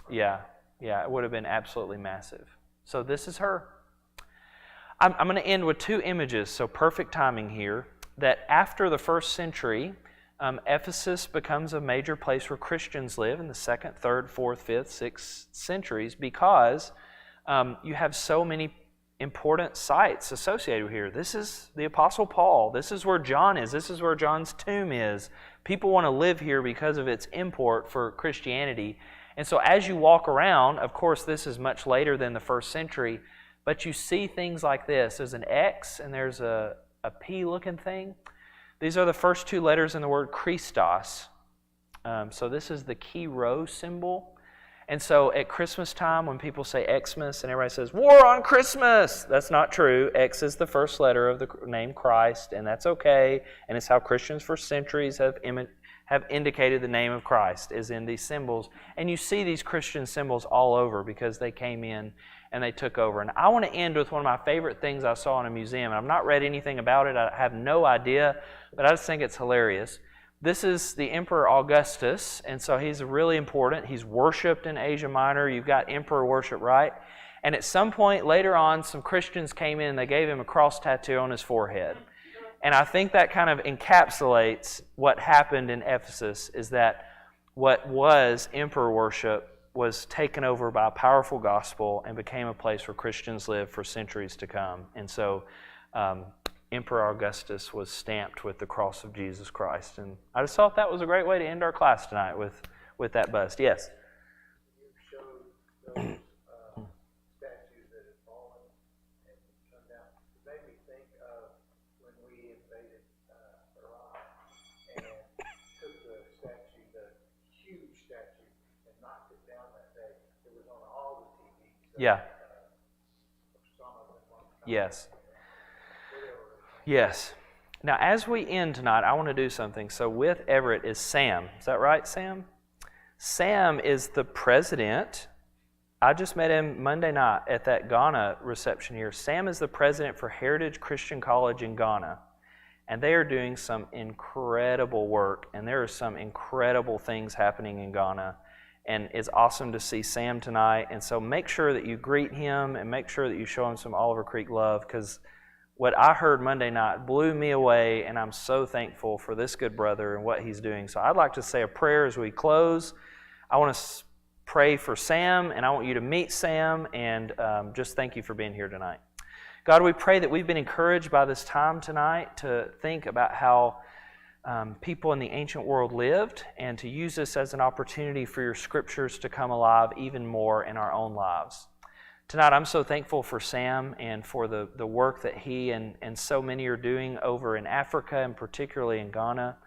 Yeah, it would have been absolutely massive. So this is her. I'm going to end with 2 images, so perfect timing here, that after the 1st century, Ephesus becomes a major place where Christians live in the 2nd, 3rd, 4th, 5th, 6th centuries, because you have so many important sites associated here. This is the Apostle Paul. This is where John is. This is where John's tomb is. People want to live here because of its import for Christianity. And so as you walk around, of course this is much later than the 1st century, but you see things like this. There's an X and there's a P looking thing. These are the first 2 letters in the word Christos. So this is the key row symbol. And so at Christmas time, when people say Xmas and everybody says, "War on Christmas," that's not true. X is the first letter of the name Christ, and that's okay. And it's how Christians for centuries have indicated the name of Christ, is in these symbols. And you see these Christian symbols all over because they came in and they took over. And I want to end with one of my favorite things I saw in a museum. I've not read anything about it. I have no idea, but I just think it's hilarious. This is the Emperor Augustus, and so he's really important. He's worshipped in Asia Minor. You've got emperor worship, right? And at some point later on, some Christians came in and they gave him a cross tattoo on his forehead. And I think that kind of encapsulates what happened in Ephesus, is that what was emperor worship was taken over by a powerful gospel and became a place where Christians lived for centuries to come. And so Emperor Augustus was stamped with the cross of Jesus Christ. And I just thought that was a great way to end our class tonight with that bust. Yes? You showed those statues that had fallen and Yeah. Yes. Yes. Now, as we end tonight, I want to do something. So with Everett is Sam. Is that right, Sam? Sam is the president. I just met him Monday night at that Ghana reception here. Sam is the president for Heritage Christian College in Ghana. And they are doing some incredible work. And there are some incredible things happening in Ghana. And it's awesome to see Sam tonight. And so make sure that you greet him and make sure that you show him some Oliver Creek love, because what I heard Monday night blew me away, and I'm so thankful for this good brother and what he's doing. So I'd like to say a prayer as we close. I want to pray for Sam, and I want you to meet Sam, and just thank you for being here tonight. God, we pray that we've been encouraged by this time tonight to think about how people in the ancient world lived, and to use this as an opportunity for your scriptures to come alive even more in our own lives. Tonight, I'm so thankful for Sam and for the work that he and so many are doing over in Africa and particularly in Ghana.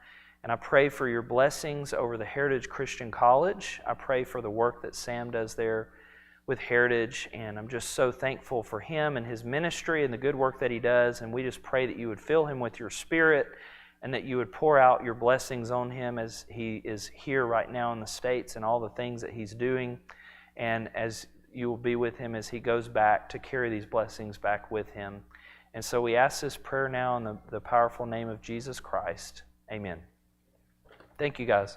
And I pray for your blessings over the Heritage Christian College. I pray for the work that Sam does there with Heritage, and I'm just so thankful for him and his ministry and the good work that he does. And we just pray that you would fill him with your Spirit and that you would pour out your blessings on him as he is here right now in the States and all the things that he's doing, and as you will be with him as he goes back to carry these blessings back with him. And so we ask this prayer now in the powerful name of Jesus Christ. Amen. Thank you, guys.